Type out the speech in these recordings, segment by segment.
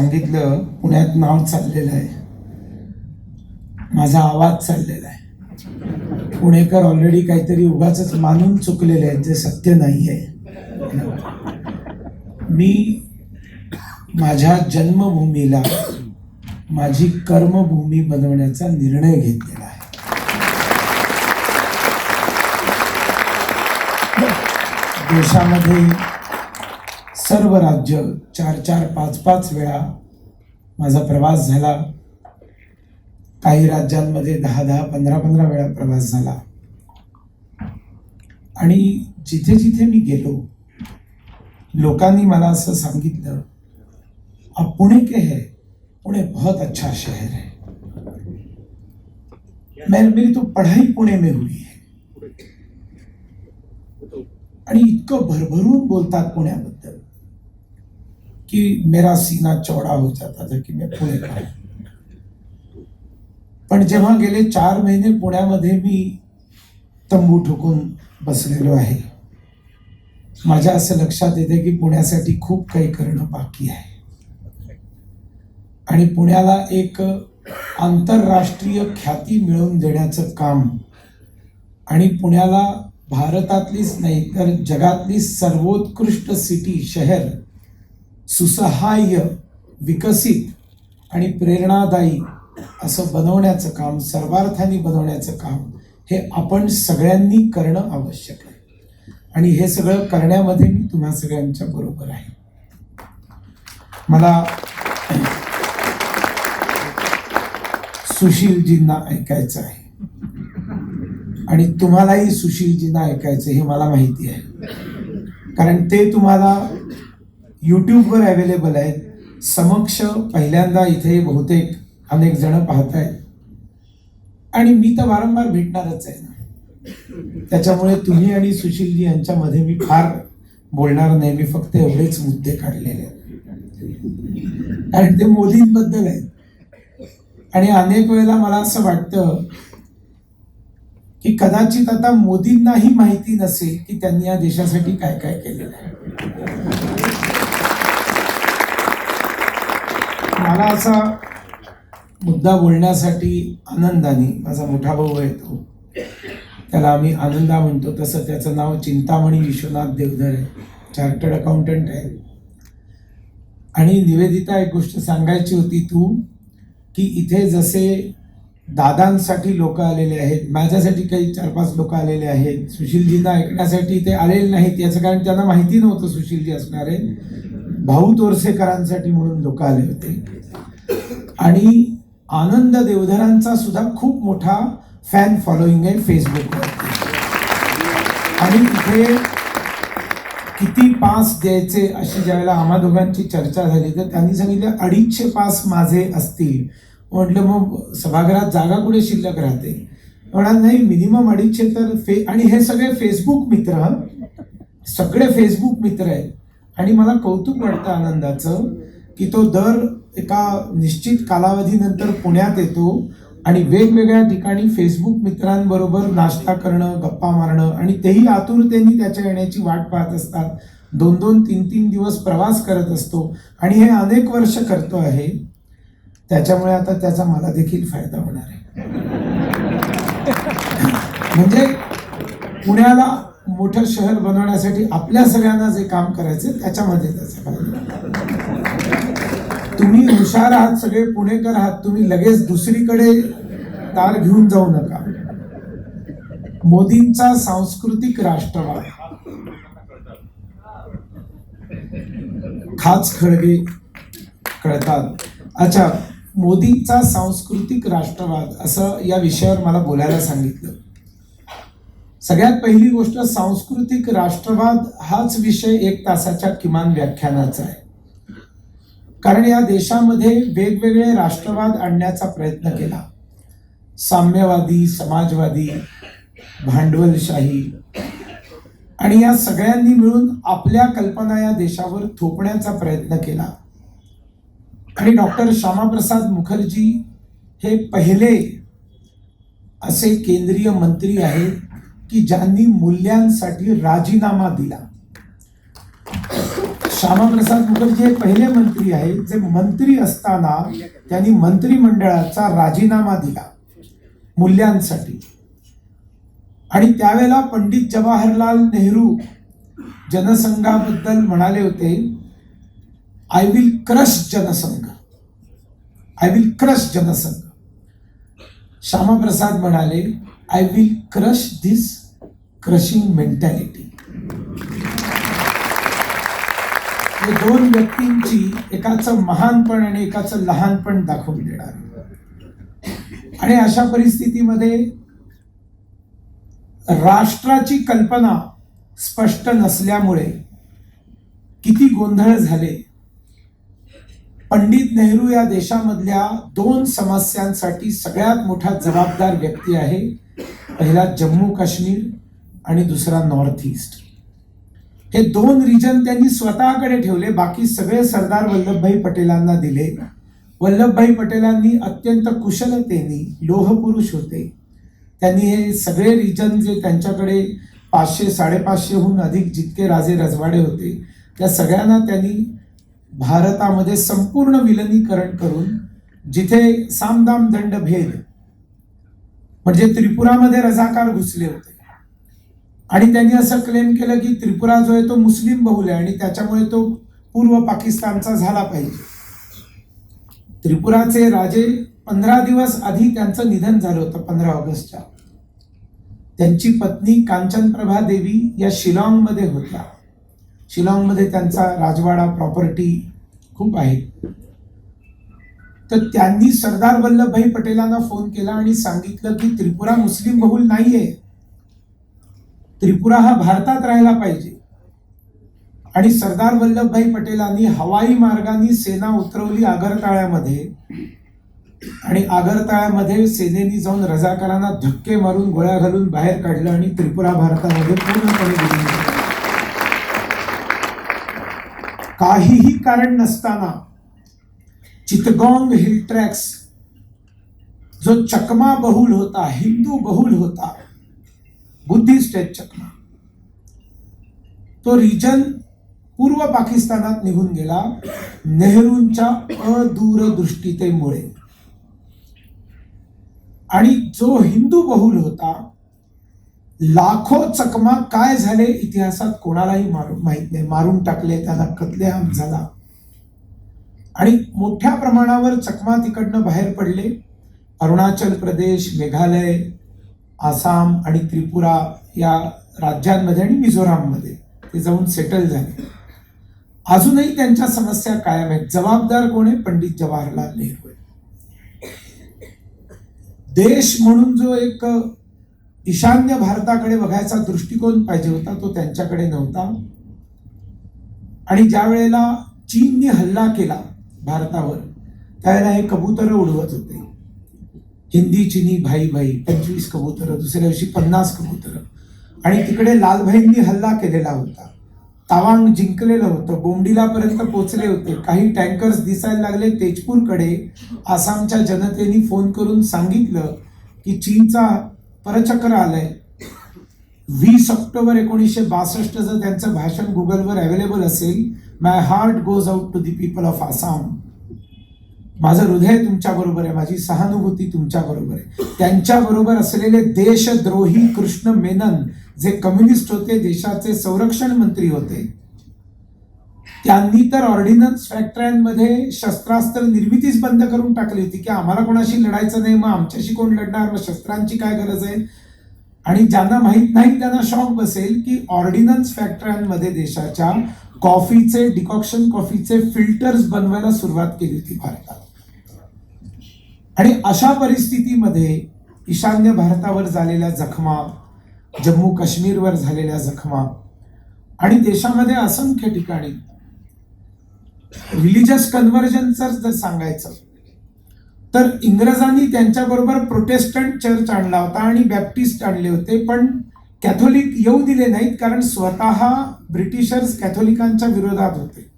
सांगितलं पुण्यात नाव चाललेलं आहे, माझा आवाज चाललेला आहे. पुणेकर ऑलरेडी काहीतरी उगाच मानून चुकलेले आहेत जे सत्य नाही आहे. मी माझ्या जन्मभूमीला माझी कर्मभूमी बनवण्याचा निर्णय घेतलेला आहे. देशामध्ये सर्व राज्य 4-4, 5-5 वेळा माझा प्रवास झाला. काही राज्यांमध्ये 10-10, 15-15 वेळा प्रवास झाला. आणि जिथे जिथे मी गेलो लोकांनी मला असं सांगितलं, आप पुणे के हैं, पुणे बहुत अच्छा शहर है. मेरी तो पढ़ाई पुणे में हुई है. आणि इतकं भरभरून बोलतात पुण्याबद्दल की मेरा सीना चौड़ा हो जाता था की मैं पुणे का. पण जेव्हा गेले 4 महिने पुण्यामध्ये मी तंबू ठोकून बसलेलो आहे, माझ्या असं लक्षात येते की पुण्यासाठी खूप काही करणं बाकी आहे. आणि पुण्याला एक आंतरराष्ट्रीय ख्याती मिळवून देण्याचं काम आणि पुण्याला भारतातलीच नाही तर जगातली सर्वोत्कृष्ट सिटी, शहर, सुसहाय्य, विकसित आणि प्रेरणादायी असं बनवण्याचं काम, सर्वार्थाने बनवण्याचं काम हे आपण सगळ्यांनी करणं आवश्यक आहे. आणि हे सगळं करण्यामध्ये मी तुम्हा सगळ्यांच्या बरोबर आहे. मला सुशीलजींना ऐकायचं आहे आणि तुम्हालाही सुशीलजींना ऐकायचं हे मला माहिती आहे, कारण ते तुम्हाला यूट्यूबवर अवेलेबल आहेत. समक्ष पहिल्यांदा इथे बहुतेक अनेक जण पाहत आहेत आणि मी तर वारंवार भेटणारच आहे ना. त्याच्यामुळे तुम्ही आणि सुशीलजी यांच्यामध्ये मी फार बोलणार नाही. मी फक्त एवढेच मुद्दे काढलेले आहेत कारण ते मोदींबद्दल आहेत. आणि अनेक वेळेला मला असं वाटतं की कदाचित आता मोदींनाही माहिती नसेल की त्यांनी या देशासाठी काय काय केलेलं आहे. मला असा मुद्दा बोलण्यासाठी आनंदाने, माझा मोठा भाऊ आहे तो, त्याला आम्ही आनंदा म्हणतो, तसं त्याचं नाव चिंतामणी विश्वनाथ देवधर आहे, चार्टर्ड अकाउंटंट आहे. आणि निवेदिता, एक गोष्ट सांगायची होती तू, की इथे जसे दादांसाठी लोक आलेले आहेत, माझ्यासाठी काही 4-5 लोक आलेले आहेत, सुशीलजींना ऐकण्यासाठी ते आलेले नाहीत. याचं कारण त्यांना माहिती नव्हतं सुशीलजी असणार आहे. भाऊ तोरसेकरांसाठी म्हणून लोक आले होते. आणि आनंद देवधरांचा सुद्धा खूप मोठा फॅन फॉलोईंग आहे फेसबुकवर. आणि इथे किती पास द्यायचे अशी ज्यावेळेला आम्हा दोघांची चर्चा झाली तर त्यांनी सांगितलं 250 पास माझे असतील. म्हटलं मग सभागृहात जागा कुठे शिल्लक राहते. म्हणाल नाही, मिनिमम 250 तर आणि हे सगळे फेसबुक मित्र, सगळे फेसबुक मित्र आहेत. आणि मला कौतुक वाटतं आनंदाचं की तो दर एका निश्चित कालावधीनंतर पुण्यात येतो आणि वेगवेगळ्या ठिकाणी फेसबुक मित्रांबरोबर नाश्ता करणं, गप्पा मारणं, आणि तेही आतुरतेने त्याच्या येण्याची वाट पाहत असतात. 2-2, 3-3 दिवस प्रवास करत असतो आणि हे अनेक वर्ष करतो आहे. त्याच्यामुळे आता त्याचा मला देखील फायदा होणार आहे. म्हणजे पुण्याला मोठं शहर बनवण्यासाठी आपल्या सगळ्यांना जे काम करायचं त्याच्यामध्ये त्याचा फायदा. तुम्ही हुशार आहात, सगळे पुणेकर आहात, तुम्ही लगेच दुसरीकडे तार घेऊन जाऊ नका. मोदींचा सांस्कृतिक राष्ट्रवाद, खाच खळगे कळतात. अच्छा, मोदींचा सांस्कृतिक राष्ट्रवाद असं या विषयावर मला बोलायला सांगितलं. सगळ्यात पहिली गोष्ट, सांस्कृतिक राष्ट्रवाद हाच विषय 1 तासाच्या किमान व्याख्यानाचा आहे. कारण या देशामध्ये वेगवेगळे राष्ट्रवाद आणण्याचा प्रयत्न केला. साम्यवादी, समाजवादी, भांडवलशाही, आणि या सगळ्यांनी मिळून आपल्या कल्पना या देशावर थोपण्याचा प्रयत्न केला. आणि डॉक्टर श्यामाप्रसाद मुखर्जी हे पहिले असे केंद्रीय मंत्री आहेत की ज्यांनी मूल्यांसाठी राजीनामा दिला. श्यामाप्रसाद मुखर्जी हे पहिले मंत्री आहेत जे मंत्री असताना त्यांनी मंत्रिमंडळाचा राजीनामा दिला मूल्यांसाठी. आणि त्यावेळेला पंडित जवाहरलाल नेहरू जनसंघाबद्दल म्हणाले होते, I will crush Jana Sangh, I will crush Jana Sangh. Shyama Prasad म्हणाले, I will crush this crushing mentality. हे दोन व्यक्तींची एकाचं महानपण आणि एकाचं लहानपण दाखवून देणार. आणि अशा परिस्थितीमध्ये राष्ट्राची कल्पना स्पष्ट नसल्यामुळे किती गोंधळ झाले. पंडित नेहरू या देशामधल्या दोन समस्यांसाठी सगळ्यात मोठा जबाबदार व्यक्ती आहे. पहिला जम्मू काश्मीर आणि दुसरा नॉर्थ ईस्ट. हे दोन रिजन त्यांनी स्वतःकडे ठेवले, बाकी सगळे सरदार वल्लभभाई पटेलांना दिले. वल्लभभाई पटेलांनी अत्यंत कुशलतेने, लोहपुरुष होते, त्यांनी हे सगळे रिजन जे त्यांच्याकडे 500-550हून अधिक जितके राजे रजवाडे होते त्या सगळ्यांना त्यांनी भारतामध्ये संपूर्ण विलिनीकरण करून, जिथे सामदाम दंड भेद म्हणजे त्रिपुरामध्ये रजाकार घुसले होते आणि त्यांनी असं क्लेम केलं की त्रिपुरा जो आहे तो मुस्लिम बहुल आहे आणि त्याच्यामुळे तो पूर्व पाकिस्तानचा झाला पाहिजे. त्रिपुराचे राजे 15 दिवस आधी त्यांचं निधन झालं होतं 15 ऑगस्टच्या. त्यांची पत्नी कांचनप्रभा देवी या शिलाँगमध्ये होत्या. शिलाँगमध्ये त्यांचा राजवाडा, प्रॉपर्टी खूप आहे. तर त्यांनी सरदार वल्लभभाई पटेलांना फोन केला आणि सांगितलं की त्रिपुरा मुस्लिम बहुल नाहीये, त्रिपुरा हा भारतात राहायला पाहिजे. आणि सरदार वल्लभभाई पटेलांनी हवाई मार्गाने सेना उतरवली आगरताळ्यामध्ये आणि आगरताळ्यामध्ये सेनेनी जाऊन रजाकारांना धक्के मारून गोळ्या घालून बाहेर काढलं आणि त्रिपुरा भारतामध्ये पूर्णपणे विलीन झाली. काहीही कारण नसताना चितगोंग हिल ट्रॅक्स जो चकमा बहुल होता, हिंदू बहुल होता, बुद्धिस्ट आहेत चकमा, तो रिजन पूर्व पाकिस्तानात निघून गेला नेहरूंच्या अदूरदृष्टीतेमुळे. आणि जो हिंदू बहुल होता, लाखो चकमा काय झाले इतिहासात कोणालाही माहित नाही. मारून टाकले, त्यांना कत्लेआम झाला आणि मोठ्या प्रमाणावर चकमा तिकडनं बाहेर पडले. अरुणाचल प्रदेश, मेघालय, आसाम आणि त्रिपुरा या राज्यांमध्ये आणि मिझोराममध्ये ते जाऊन सेटल झाले. अजूनही त्यांच्या समस्या कायम आहेत. जबाबदार कोण आहे? पंडित जवाहरलाल नेहरू आहे. देश म्हणून जो एक ईशान्य भारताकडे बघायचा दृष्टिकोन पाहिजे होता तो त्यांच्याकडे नव्हता. आणि ज्या वेळेला चीनने हल्ला केला भारतावर त्यावेळेला हे कबुतर उडवत होते, हिंदी चीनी भाई भाई, 25 कबुतर, दुसऱ्या दिवशी 50 कबुतर. आणि तिकडे लालभाईंनी हल्ला केलेला होता, तावांग जिंकलेलं होतं, बोमडिलापर्यंत पोचले होते. काही टँकर्स दिसायला लागले तेजपूरकडे. आसामच्या जनतेने फोन करून सांगितलं की चीनचा परचक्र आलंय. 20 ऑक्टोबर 1962 त्यांचं भाषण गुगलवर अवेलेबल असेल. My heart goes out to the people of Assam. माझं हृदय तुमच्या बरोबर आहे, माझी सहानुभूती तुमच्या बरोबर आहे. त्यांच्या बरोबर असलेले देशद्रोही कृष्ण मेनन जे कम्युनिस्ट होते, देशाचे संरक्षण मंत्री होते, त्यांनी तर ऑर्डिनन्स फॅक्टऱ्यांमध्ये शस्त्रास्त्र निर्मितीच बंद करून टाकली होती की आम्हाला कोणाशी लढायचं नाही, मग आमच्याशी कोण लढणार, मग शस्त्रांची काय गरज आहे. आणि ज्यांना माहीत नाही त्यांना शॉक बसेल की ऑर्डिनन्स फॅक्टऱ्यांमध्ये देशाच्या कॉफीचे, डिकॉक्शन कॉफीचे फिल्टर्स बनवायला सुरुवात केली होती भारतात. आणि अशा परिस्थितीमध्ये ईशान्य भारतावर झालेल्या जखमा, जम्मू काश्मीरवर झालेल्या जखमा आणि देशामध्ये असंख्य ठिकाणी रिलिजियस कन्व्हर्जनचं जर सांगायचं तर इंग्रजांनी त्यांच्याबरोबर प्रोटेस्टंट चर्च आणला होता आणि बॅप्टिस्ट आणले होते, पण कॅथोलिक येऊ दिले नाहीत कारण स्वतः ब्रिटिशर्स कॅथोलिकांच्या विरोधात होते.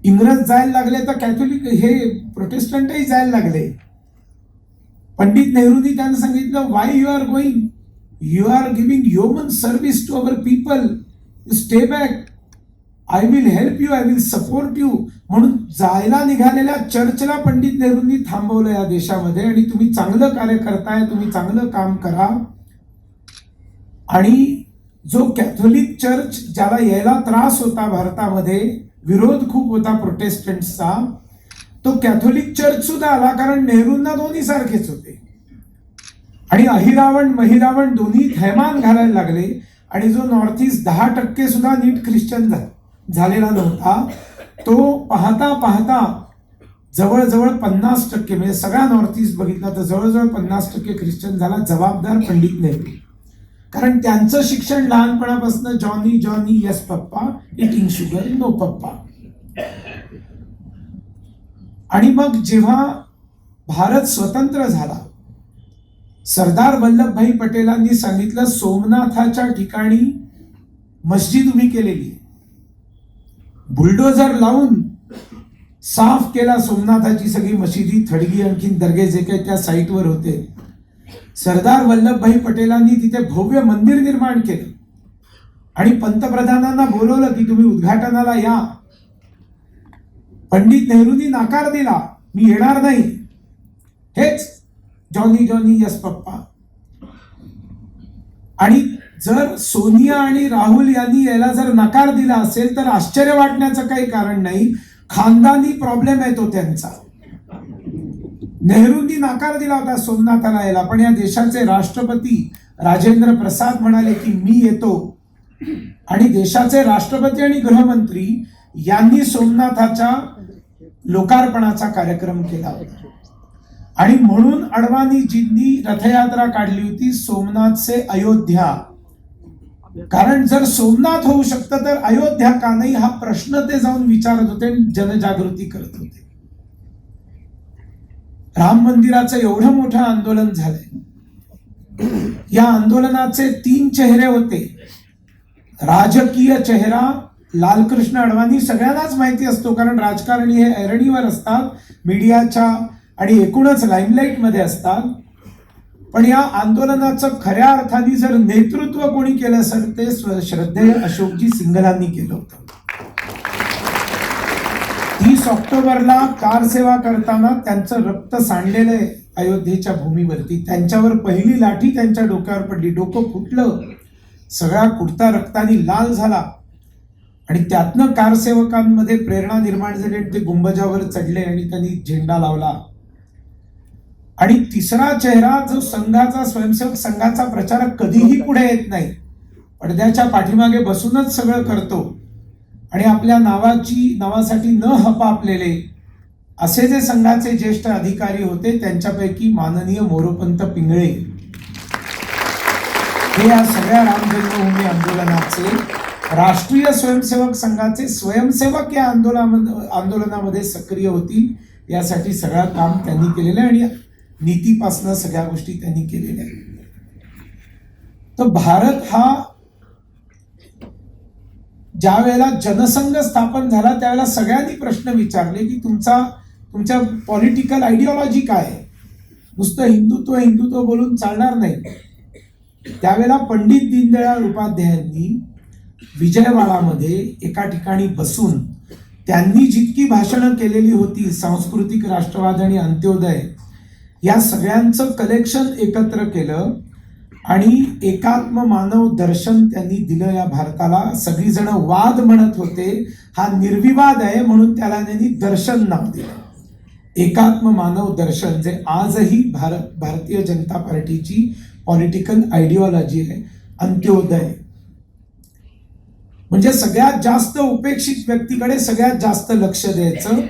इंग्रज जायला लागले तर कॅथोलिक हे प्रोटेस्टंटही जायला लागले. पंडित नेहरूंनी त्यांना सांगितलं, why you are going, you are giving human service to our people, you stay back. I will help you, I will support you म्हणून जायला निघालेल्या चर्चला पंडित नेहरूंनी थांबवलं या देशामध्ये. आणि तुम्ही चांगलं कार्य करताय, तुम्ही चांगलं काम करा. आणि जो कॅथोलिक चर्च ज्याला यायला त्रास होता भारतामध्ये, विरोध खूप होता प्रोटेस्टंट्सचा, तो कॅथोलिक चर्च सुद्धा आला, कारण नेहरूंना दोन्ही सारखेच होते. आणि अहिरावण महिरावण दोन्ही थैमान घालायला लागले. आणि जो नॉर्थ ईस्ट 10% सुद्धा नीट ख्रिश्चन झालेला नव्हता, तो पाहता पाहता जवळजवळ 50%, म्हणजे सगळा नॉर्थ ईस्ट बघितला तर जवळजवळ 50% ख्रिश्चन झाला. जबाबदार पंडित नेहरू, कारण त्यांचं शिक्षण लहानपणापासून जॉनी जॉनी यस पप्पा, इटिंग शुगर नो पप्पा. आणि मग जेव्हा भारत स्वतंत्र झाला, सरदार वल्लभभाई पटेलांनी सांगितलं सोमनाथाच्या ठिकाणी मस्जिद उभी केलेली, बुलडोजर लावून साफ केला सोमनाथाची सगळी मशिदी, थडगी, आणखीन दर्गे जे काही त्या साईटवर होते. सरदार वल्लभभाई पटेलांनी तिथे भव्य मंदिर निर्माण केलं आणि पंतप्रधानांना बोलवलं की तुम्ही उद्घाटनाला या. पंडित नेहरूंनी नकार दिला, मी येणार नाही, हेच जॉनी जॉनी यस पप्पा. आणि जर सोनिया आणि राहुल यांनी याला जर नकार दिला असेल तर आश्चर्य वाटण्याचं काही कारण नाही. खानदानी प्रॉब्लेम आहे तो त्यांचा. नेहरूंनी नकार दिला होता सोमनाथाला यायला, पण या देशाचे राष्ट्रपती राजेंद्र प्रसाद म्हणाले की मी येतो. आणि देशाचे राष्ट्रपती आणि गृहमंत्री यांनी सोमनाथाच्या लोकार्पणाचा कार्यक्रम केला होता. आणि म्हणून अडवाणीजींनी रथयात्रा काढली होती सोमनाथ से अयोध्या. कारण जर सोमनाथ होऊ शकतं तर अयोध्या का नाही, हा प्रश्न ते जाऊन विचारत होते, जनजागृती करत होते. राम मंदिराचं एवढं मोठं आंदोलन झालंय. या आंदोलनाचे 3 चेहरे होते. राजकीय चेहरा लालकृष्ण अडवाणी, सगळ्यांनाच माहिती असतो कारण राजकारणी हे ऐरणीवर असतात, मीडियाच्या आणि एकूणच लाईमलाईट मध्ये असतात. पण या आंदोलनाचं खऱ्या अर्थाने जर नेतृत्व कोणी केलं असेल ते श्रद्धेय अशोकजी सिंघलांनी केलं होतं. 30 ऑक्टोबरला कार सेवा करताना त्यांचं रक्त सांडलेलं आहे अयोध्येच्या भूमीवरती. त्यांच्यावर पहिली लाठी त्यांच्या डोक्यावर पडली, डोकं फुटलं, सगळा कुडता रक्तानी लाल झाला. आणि त्यातनं कारसेवकांमध्ये प्रेरणा निर्माण झाली आणि ते गुंबजावर चढले आणि त्यांनी झेंडा लावला. आणि तिसरा चेहरा जो संघाचा स्वयंसेवक संघाचा प्रचारक कधीही पुढे येत नाही, पडद्याच्या पाठीमागे बसूनच सगळं करतो आणि आपल्या नावासाठी न हपापलेले असे जे संघाचे ज्येष्ठ अधिकारी होते त्यांच्यापैकी माननीय मोरोपंत पिंगळे हे या सगळ्या राम जन्मभूमी आंदोलनाचे राष्ट्रीय स्वयंसेवक संघाचे स्वयंसेवक या आंदोलनामध्ये सक्रिय होतील यासाठी सगळं काम त्यांनी केलेलं आहे आणि नीतीपासनं सगळ्या गोष्टी त्यांनी केलेल्या आहेत. तर भारत हा ज्या वेळेला जनसंघ स्थापन झाला त्यावेळेला सगळ्यांनी प्रश्न विचारले की तुमच्या पॉलिटिकल आयडिओलॉजी काय आहे, नुसतं हिंदुत्व हिंदुत्व बोलून चालणार नाही. त्यावेळेला पंडित दीनदयाळ उपाध्यायांनी विजयवाडामध्ये एका ठिकाणी बसून त्यांनी जितकी भाषणं केलेली होती, सांस्कृतिक राष्ट्रवाद आणि अंत्योदय या सगळ्यांचं कलेक्शन एकत्र केलं आणि एकात्म मानव दर्शन त्यांनी दिलं या भारताला. सगळीजण वाद म्हणत होते, हा निर्विवाद आहे म्हणून त्याला त्यांनी दर्शन नाव दिलं, एकात्म मानव दर्शन, जे आजही भारतीय जनता पार्टीची पॉलिटिकल आयडिओलॉजी आहे. अंत्योदय म्हणजे सगळ्यात जास्त उपेक्षित व्यक्तीकडे सगळ्यात जास्त लक्ष द्यायचं,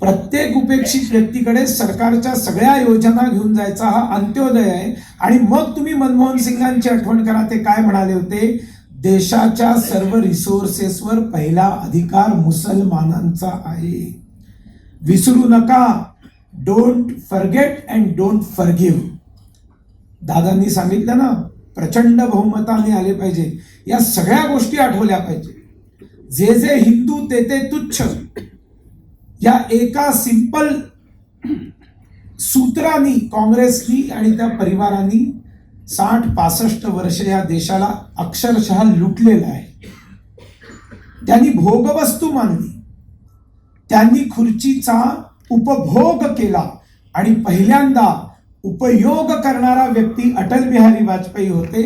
प्रत्येक उपेक्षित व्यक्तीकडे सरकारच्या सगळ्या योजना घेऊन जायचा, हा अंत्योदय आहे. आणि मग तुम्ही मनमोहन सिंगांची आठवण करा, ते काय म्हणाले होते, देशाच्या सर्व रिसोर्सेसवर पहिला अधिकार मुसलमानांचा आहे, विसरू नका. Don't forget and don't forgive. दादांनी सांगितलं ना, प्रचंड बहुमताने आले पाहिजे, या सगळ्या गोष्टी आठवल्या पाहिजे. जे जे हिंदू ते ते तुच्छ, या एका सिंपल सूत्रांनी काँग्रेसनी आणि त्या परिवारांनी 60-65 वर्ष या देशाला अक्षरशः लुटलेलं आहे. त्यांनी भोगवस्तू मानली, त्यांनी खुर्चीचा उपभोग केला आणि पहिल्यांदा उपयोग करणारा व्यक्ती अटल बिहारी वाजपेयी होते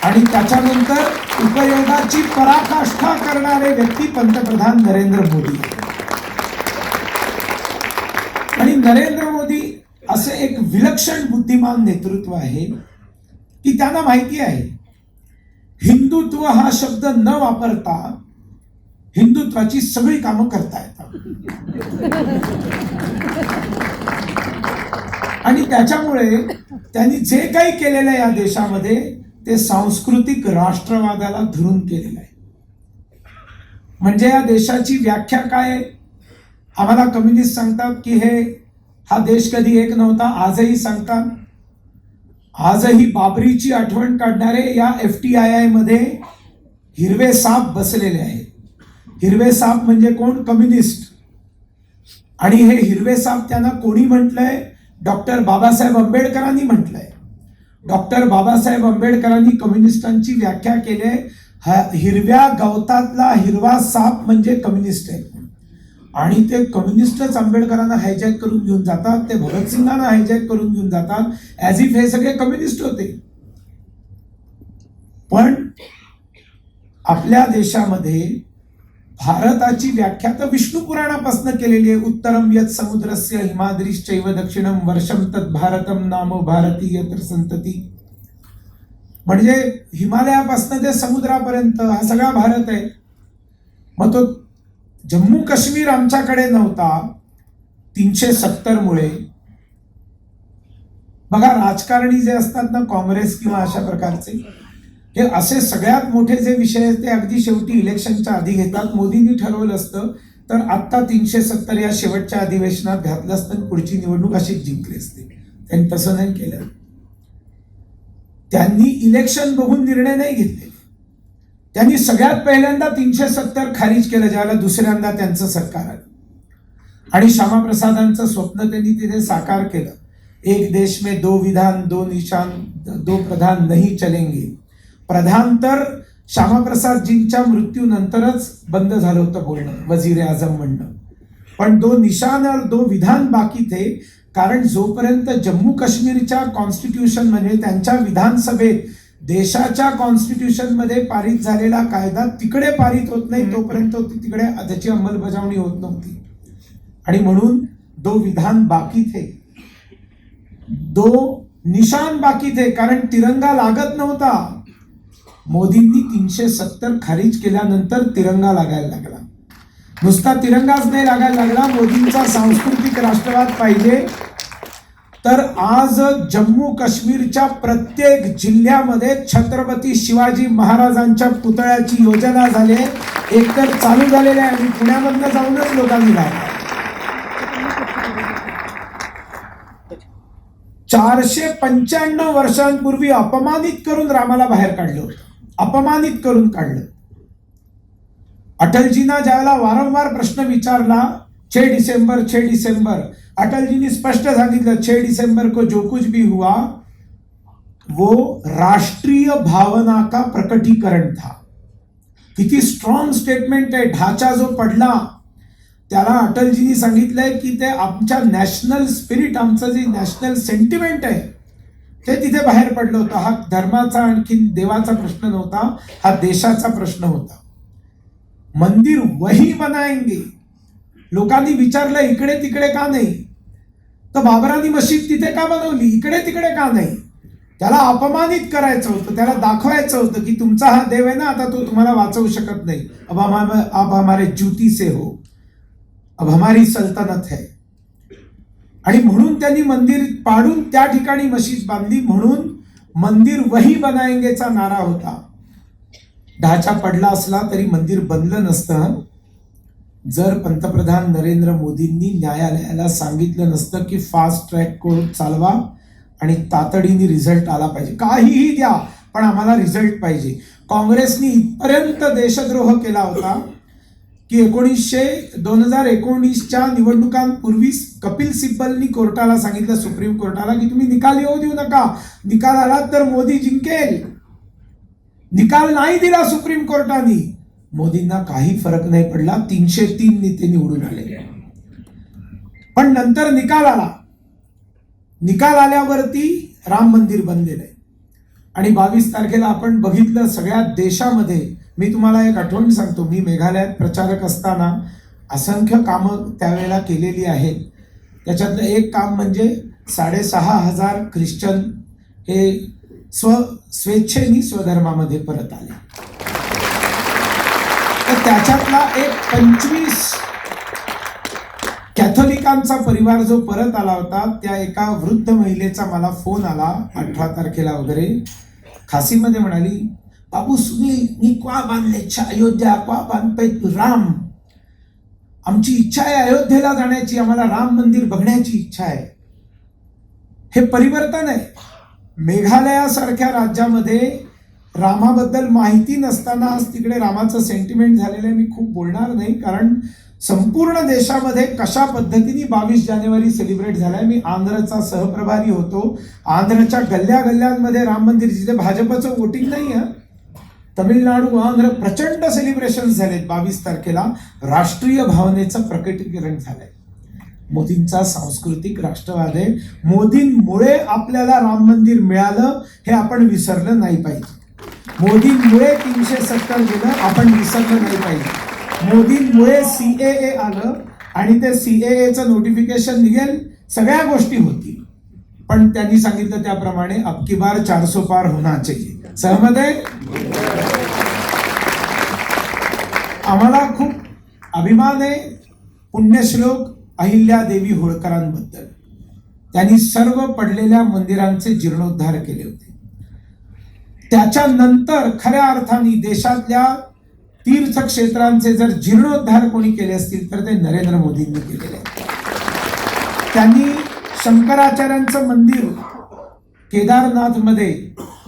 आणि त्याच्यानंतर उपयोगाची पराकाष्ठा करणारे व्यक्ती पंतप्रधान नरेंद्र मोदी. आणि नरेंद्र मोदी असे एक विलक्षण बुद्धिमान नेतृत्व आहे की त्यांना माहिती आहे हिंदुत्व हा शब्द न वापरता हिंदुत्वाची सगळी कामं करता येतात. आणि त्याच्यामुळे त्यांनी जे काही केलेलं आहे या देशामध्ये ते सांस्कृतिक राष्ट्रवादाला धरून केलेलं आहे. म्हणजे या देशाची व्याख्या काय? आम्हाला कम्युनिस्ट सांगतात की हा देश कधी एक नव्हता, आजही सांगतात. आजही बाबरीची आठवण काढणारे या FTII मध्ये हिरवे साप बसलेले आहेत. हिरवे साप म्हणजे कोण? कम्युनिस्ट. आणि हे हिरवे साप त्यांना कोणी म्हटलंय? डॉक्टर बाबासाहेब आंबेडकरांनी म्हटलंय. डॉक्टर बाबासाहेब आंबेडकरांनी कम्युनिस्टांची व्याख्या केली, हिरव्या गवतातला हिरवा साप म्हणजे कम्युनिस्ट आहे. आणि ते कम्युनिस्टच आंबेडकरांना हायजॅक करून घेऊन जातात, ते भगतसिंगांना हायजॅक करून घेऊन जातात, ॲज इफ हे सगळे कम्युनिस्ट होते. पण आपल्या देशामध्ये भारताची व्याख्या तर विष्णू पुराणापासून केलेली आहे. उत्तरम यत् समुद्रस्य हिमाद्रीश्चैव दक्षिणम वर्षम तत् भारतम नामो भारती यत्र संतती. म्हणजे हिमालयापासून ते समुद्रापर्यंत हा सगळा भारत आहे. मग तो जम्मू काश्मीर आमच्याकडे नव्हता 370 मुळे. बघा, राजकारणी जे असतात ना, काँग्रेस किंवा अशा प्रकारचे, हे असे सगळ्यात मोठे जे विषय आहेत ते अगदी शेवटी इलेक्शनच्या आधी घेतात. मोदींनी ठरवलं असतं तर आत्ता 370 या शेवटच्या अधिवेशनात घातलं असतं, पुढची निवडणूक अशीच जिंकली असते. त्यांनी तसं नाही केलं. त्यांनी इलेक्शन बघून निर्णय नाही घेतले. त्यांनी सगळ्यात पहिल्यांदा 370 खारिज केलं ज्यावेळेला दुसऱ्यांदा त्यांचं सरकार आलं. आणि श्यामाप्रसादांचं स्वप्न त्यांनी तिथे साकार केलं. एक देश में दो विधान दो निशान दो प्रधान नहीं चलेंगे. प्रधान तर श्यामाप्रसादजींच्या मृत्यूनंतरच बंद झालं होतं बोलणं, वजीर आझम म्हणणं. पण दो निशान और दो विधान बाकी थे, कारण जोपर्यंत जम्मू काश्मीरच्या कॉन्स्टिट्यूशन म्हणजे त्यांच्या विधानसभेत देशाच्या कॉन्स्टिट्यूशन मध्ये पारित झालेला कायदा तिकडे पारित होत नाही तोपर्यंत तिकडे त्याची अंमलबजावणी होत नव्हती. आणि म्हणून दो विधान बाकी थे, दो निशान बाकी थे, कारण तिरंगा लागत नव्हता. मोदींनी 370 खारिज केल्यानंतर तिरंगा लागायला लागला. नुसता तिरंगाच नाही लागायला लागला, मोदींचा सांस्कृतिक राष्ट्रवाद पाहिजे. तर आज जम्मू काश्मीरच्या प्रत्येक जिल्ह्यामध्ये छत्रपती शिवाजी महाराजांच्या पुतळ्याची योजना झाली, एकतर चालू झालेली आहे आणि पुण्यामधनं जाऊनच लोकांनी लावला. 495 वर्षांपूर्वी अपमानित करून रामाला बाहेर काढलं होतं, अपमानित करून काढलं. अटलजींना ज्यावेळेला वारंवार प्रश्न विचारला 6 डिसेंबर 6 डिसेंबर, अटलजींनी स्पष्ट सांगितलं 6 डिसेंबर को जो कुछ भी हुआ वो राष्ट्रीय भावना का प्रकटीकरण था. किती स्ट्रॉंग स्टेटमेंट आहे. ढाचा जो पडला त्याला अटलजींनी सांगितलंय की ते आमच्या नॅशनल स्पिरिट, आमचं जे नॅशनल सेंटिमेंट आहे ते तिथे बाहेर पडलं होतं. हा धर्माचा आणखी देवाचा प्रश्न नव्हता, हा देशाचा प्रश्न होता. मंदिर वही बनाएंगे, लोकांनी विचारलं इकडे तिकडे का नाही, तर बाबरांनी मशीद तिथे का बनवली, इकडे तिकडे का नाही. त्याला अपमानित करायचं होतं, त्याला दाखवायचं होतं की तुमचा हा देव आहे ना, आता तो तुम्हाला वाचवू शकत नाही. अब हमारे ज्योती से हो, अब हमारी सल्तनत है. आणि म्हणून त्यांनी मंदिर पाडून त्या ठिकाणी मशीद बांधली. म्हणून मंदिर वही बनाएंगेचा नारा होता. ढाचा पडला असला तरी मंदिर बनलं नसतं जर पंतप्रधान नरेंद्र मोदींनी न्यायालयाला सांगितलं नसतं की फास्ट ट्रॅक कोर्ट चालवा आणि तातडीने रिझल्ट आला पाहिजे. काहीही द्या पण आम्हाला रिझल्ट पाहिजे. काँग्रेसनी इथपर्यंत देशद्रोह केला होता की 2019च्या निवडणुकांपूर्वी कपिल सिब्बलनी कोर्टाला सांगितलं, सुप्रीम कोर्टाला, की तुम्ही निकाल येऊ देऊ नका, निकाल आला तर मोदी जिंकेल. निकाल नाही दिला सुप्रीम कोर्टाने. मोदींना काही फरक नाही पडला, 303 नेते निवडून आले. पण नंतर निकाल आला. निकाल आल्यावरती राम मंदिर बनलेलं आहे. आणि 22 तारखेला आपण बघितलं सगळ्या देशामध्ये. मी तुम्हाला एक आठवण सांगतो, मी मेघालयात प्रचारक असताना असंख्य कामं त्यावेळेला केलेली आहेत. त्याच्यातलं एक काम म्हणजे 6,500 ख्रिश्चन हे स्वेच्छेने स्वधर्मामध्ये परत आले. तर त्याच्यातला एक 25 कॅथोलिकांचा परिवार जो परत आला होता, त्या एका वृद्ध महिलेचा मला फोन आला 18 तारखेला वगैरे. खासीमध्ये म्हणाली, बाबू सुनील, मी क्वा बांधले अयोध्या, क्वा बांधतोय राम. आमची इच्छा आहे अयोध्येला जाण्याची, आम्हाला राम मंदिर बघण्याची इच्छा आहे. हे परिवर्तन आहे. मेघालयासारख्या राज्यामध्ये रामाबद्दल माहिती नसताना आज तिकडे रामाचं सेंटिमेंट झालेलं आहे. मी खूप बोलणार नाही, कारण संपूर्ण देशामध्ये कशा पद्धतीने 22 जानेवारी सेलिब्रेट झालाय. मी आंध्रचा सहप्रभारी होतो. आंध्रच्या गल्ल्या गल्ल्यांमध्ये राम मंदिर, जिथे भाजपचं वोटिंग नाही आहे, तमिळनाडू, आंध्र प्रचंड सेलिब्रेशन झालेत. 22 तारखेला राष्ट्रीय भावनेचं प्रकटीकरण झालंय. मोदींचा सांस्कृतिक राष्ट्रवाद आहे. मोदींमुळे आपल्याला राम मंदिर मिळालं हे आपण विसरलं नाही पाहिजे. मोदींमुळे 370 गेलं, आपण विसरलं नाही पाहिजे. मोदींमुळे CAA आलं आणि ते CAAचं नोटिफिकेशन निघेल, सगळ्या गोष्टी होतील. पण त्यांनी सांगितलं त्याप्रमाणे अब की बार 400 पार होना चाहिए. सहमत आहे? आम्हाला खूप अभिमान आहे पुण्यश्लोक अहिल्यादेवी होळकरांबद्दल. त्यांनी सर्व पडलेल्या मंदिरांचे जीर्णोद्धार केले होते. त्याच्यानंतर खऱ्या अर्थाने देशातल्या तीर्थक्षेत्रांचे जर जीर्णोद्धार कोणी केले असतील तर ते नरेंद्र मोदींनी केलेले. त्यांनी शंकराचार्यांचं मंदिर केदारनाथमध्ये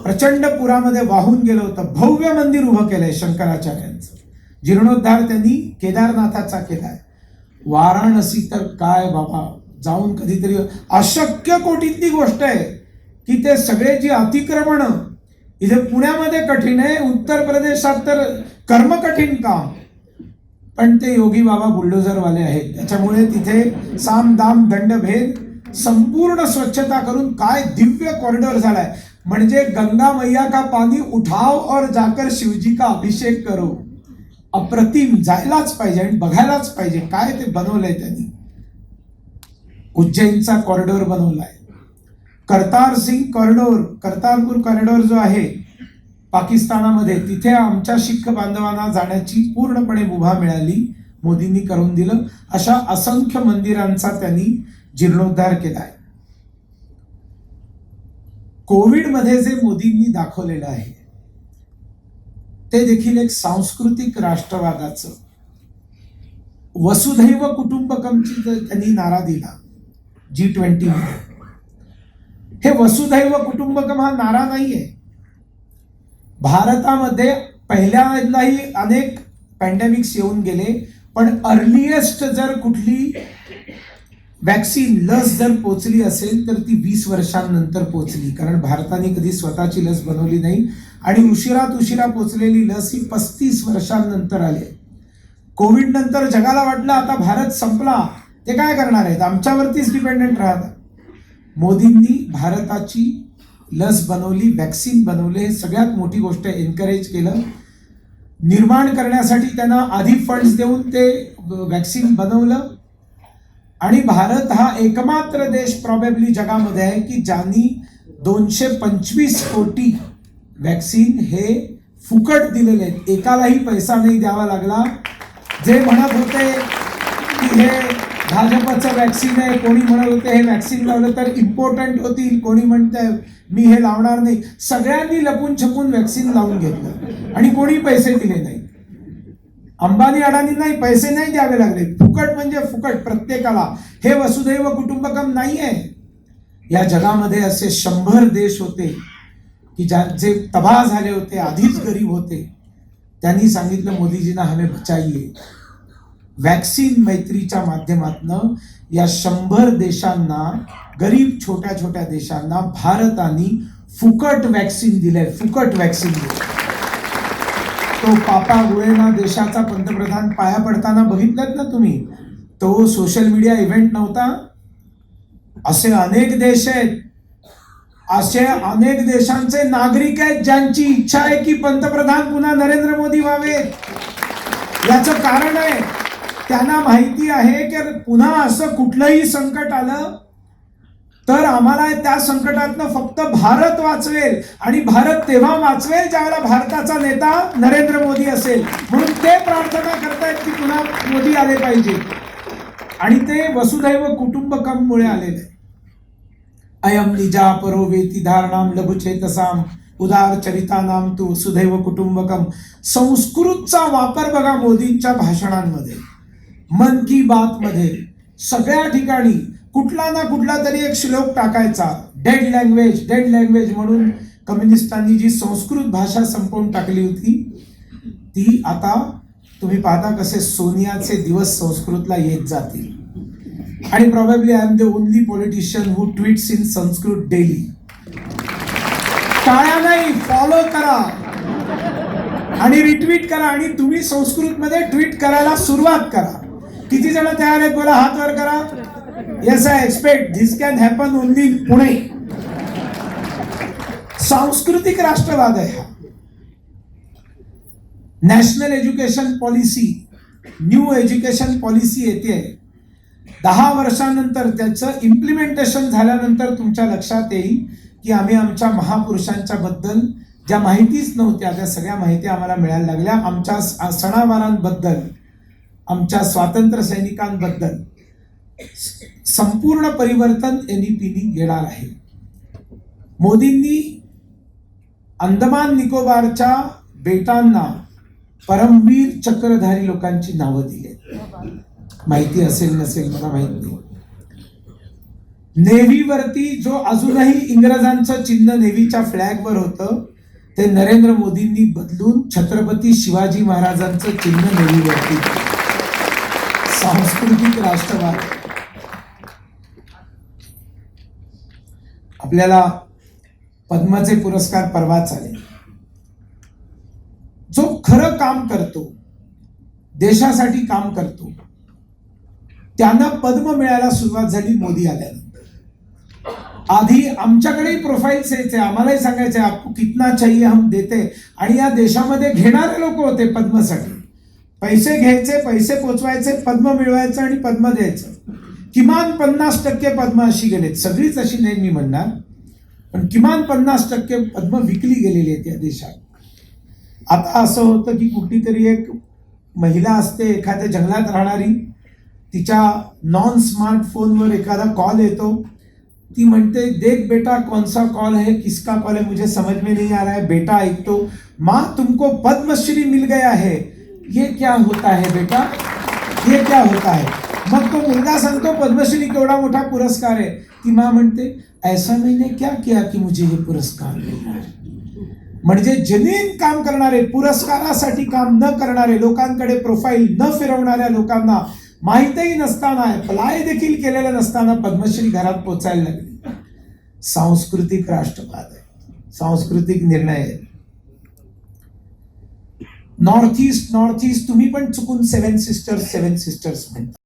प्रचंड पुरामध्ये वाहून गेलं होतं. भव्य मंदिर उभं केलंय शंकराचार्यांचं. जीर्णोद्धार त्यांनी केदारनाथाचा केलाय. वाराणसी तर काय बाबा, जाऊन कधीतरी, अशक्य कोटीतली गोष्ट आहे की ते सगळे जी अतिक्रमण इथे पुण्यामध्ये कठीण आहे, उत्तर प्रदेशात तर कर्म कठीण काम, पण ते योगी बाबा बुलडोझरवाले आहेत. त्याच्यामुळे तिथे साम दाम दंडभेद संपूर्ण स्वच्छता करून काय दिव्य कॉरिडॉर झालाय. म्हणजे गंगा मैया का पाणी उठाव और जाकर शिवजी का अभिषेक करो. अप्रतिम, जायलाच पाहिजे आणि बघायलाच पाहिजे काय ते बनवलंय त्यांनी. उज्जैनचा कॉरिडॉर बनवलाय. करतारपूर कॉरिडॉर जो आहे पाकिस्तानामध्ये, तिथे आमच्या शीख बांधवांना जाण्याची पूर्णपणे मुभा मिळाली, मोदींनी करून दिलं. अशा असंख्य मंदिरांचा त्यांनी जीर्णोद्धार केलाय. कोविडमध्ये जे मोदींनी दाखवलेलं आहे ते देखील एक सांस्कृतिक राष्ट्रवादाचं, वसुधैव कुटुंबकमची त्यांनी नारा दिला G20 मध्ये. हे वसुधैव कुटुंबकम हा नारा नाहीये. भारतामध्ये पहिल्यांदाही अनेक पॅन्डेमिक्स येऊन गेले, पण अर्लिएस्ट जर कुठली वॅक्सिन, लस जर पोचली असेल तर ती 20 वर्षांनंतर पोचली. कारण भारताने कधी स्वतःची लस बनवली नाही आणि उशिरा पोचलेली लस ही 35 वर्षांनंतर आली. कोविड नंतर जगाला वाटलं आता भारत संपला, ते काय करणार आहेत, आमच्यावरतीच डिपेंडेंट राहतात. मोदींनी भारताची लस बनवली, वॅक्सिन बनवले, हे सगळ्यात मोठी गोष्ट एनकरेज केलं. निर्माण करण्यासाठी त्यांना आधी फंड्स देऊन ते वॅक्सिन बनवलं. आणि भारत हा एकमात्र देश प्रॉबेबली जगामध्ये आहे की ज्यांनी 225 कोटी वॅक्सिन हे फुकट दिलेले आहेत. एकालाही पैसा नाही द्यावा लागला. जे म्हणत होते की हे भाजपचं वॅक्सिन आहे, कोणी म्हणत होते हे वॅक्सिन लावलं तर इम्पॉर्टंट होतील, कोणी म्हणतंय मी हे लावणार नाही, सगळ्यांनी लपून छपून वॅक्सिन लावून घेतलं आणि कोणी पैसे दिले नाही. अंबानी अडाणींनाही पैसे नाही द्यावे लागले. फुकट म्हणजे फुकट प्रत्येकाला. हे वसुधैव कुटुंबकम नाही आहे. या जगामध्ये असे 100 देश होते की जे तबाह झाले होते, आधीच गरीब होते. त्यांनी सांगितलं मोदीजींना हमें बचाइए. वॅक्सिन मैत्रीच्या माध्यमातून या 100 देशांना, गरीब छोट्या देशांना भारताने फुकट वॅक्सिन दिले. फुकट वॅक्सिन दिले. तो पापा गुळेना देशाचा पंतप्रधान पाया पडताना बघितलं ना तुम्ही, तो सोशल मीडिया इव्हेंट नव्हता. असे अनेक देश आहेत, असे अनेक देशांचे नागरिक आहेत ज्यांची इच्छा आहे की पंतप्रधान पुन्हा नरेंद्र मोदी व्हावे. याचं कारण आहे, त्यांना माहिती आहे की पुन्हा असं कुठलंही संकट आलं तर आम्हाला त्या संकटातनं फक्त भारत वाचवेल, आणि भारत तेव्हा वाचवेल ज्यावेळेला भारताचा नेता नरेंद्र मोदी असेल. म्हणून ते प्रार्थना करतायत की पुन्हा मोदी आले पाहिजे, आणि ते वसुधैव कुटुंबकममुळे आलेले. अयम निजा परो वेती धारणाम लघुचेतसाम उदार चरितानाम तू वसुधैव कुटुंबकम. संस्कृतचा वापर बघा मोदींच्या भाषणांमध्ये, मन की बात मध्ये, सगळ्या ठिकाणी कुठला ना कुठला तरी एक श्लोक टाकायचा. डेड लँग्वेज म्हणून कम्युनिस्टांनी जी संस्कृत भाषा संपवून टाकली होती, ती आता तुम्ही पाहता कसे सोनियाचे दिवस संस्कृतला येत जातील. आणि probably I am the only politician who tweets in Sanskrit daily. टाळ्या नाही, फॉलो करा आणि रिट्वीट करा, आणि तुम्ही संस्कृतमध्ये ट्वीट करायला सुरुवात करा. किती जण तयार आहेत बोला, हात वर करा. Yes, I expect this can happen only in Pune. सांस्कृतिक राष्ट्रवाद आहे हा. National education policy, new education policy येते. 10 वर्षानंतर त्याचं इम्प्लिमेंटेशन झाल्यानंतर तुमच्या लक्षात येईल की आम्ही आमच्या महापुरुषांच्या बद्दल ज्या माहितीच नव्हत्या त्या सगळ्या माहिती आम्हाला मिळायला लागल्या. आमच्या सणावारांबद्दल, आमच्या स्वातंत्र्य सैनिकांबद्दल संपूर्ण परिवर्तन NEPनी येणार आहे. मोदींनी अंदमान निकोबारच्या बेटांना परमवीर चक्रधारी लोकांची नावं दिली. माहिती असेल नसेल मला माहित नाही. नेव्हीवरती जो अजूनही इंग्रजांचं चिन्ह नेव्हीच्या फ्लॅगवर होतं ते नरेंद्र मोदींनी बदलून छत्रपती शिवाजी महाराजांचं चिन्ह नेव्हीवरती. सांस्कृतिक राष्ट्रवाद. आपल्याला पद्माचे पुरस्कार परवाच आले. जो खरं काम करतो, देशासाठी काम करतो, त्यांना पद्म मिळायला सुरुवात झाली मोदी आल्यानंतर. आधी आमच्याकडेही प्रोफाईल्स यायचे, आम्हालाही सांगायचे आपको कितना चाहिए हम देते. आणि या देशामध्ये घेणारे लोक होते पद्मसाठी. पैसे घ्यायचे, पैसे पोचवायचे, पद्म मिळवायचं आणि पद्म द्यायचं. किमान 50% पद्म अशी गेलेत. सगळीच अशी नाही मी म्हणणार, पण किमान 50% पद्म विकली गेलेली आहेत या देशात. आता असं होतं की कुठलीतरी एक महिला असते एखाद्या जंगलात राहणारी, तिच्या नॉन स्मार्टफोनवर एखादा कॉल येतो, ती म्हणते देख बेटा कौन सा कॉल है, किसका कॉल है, मुझे समझ में नहीं आ रहा है. बेटा ऐकतो, माँ तुमको पद्मश्री मिल गया है. ये क्या होता है बेटा, ये क्या होता है. मग तो मुलगा सांगतो पद्मश्री केवढा मोठा पुरस्कार आहे. ती माँ म्हणते ऐसा मैंने क्या किया की मुझे हे पुरस्कार मिळणार. म्हणजे जेन्युइन काम करणारे, पुरस्कारासाठी काम न करणारे, लोकांकडे प्रोफाईल न फिरवणाऱ्या लोकांना माहितही नसताना, अप्लाय देखील केलेलं नसताना पद्मश्री घरात पोचायला लागली. सांस्कृतिक राष्ट्रवाद आहे, सांस्कृतिक निर्णय आहे. नॉर्थ ईस्ट तुम्ही पण चुकून 7 सिस्टर्स म्हणता.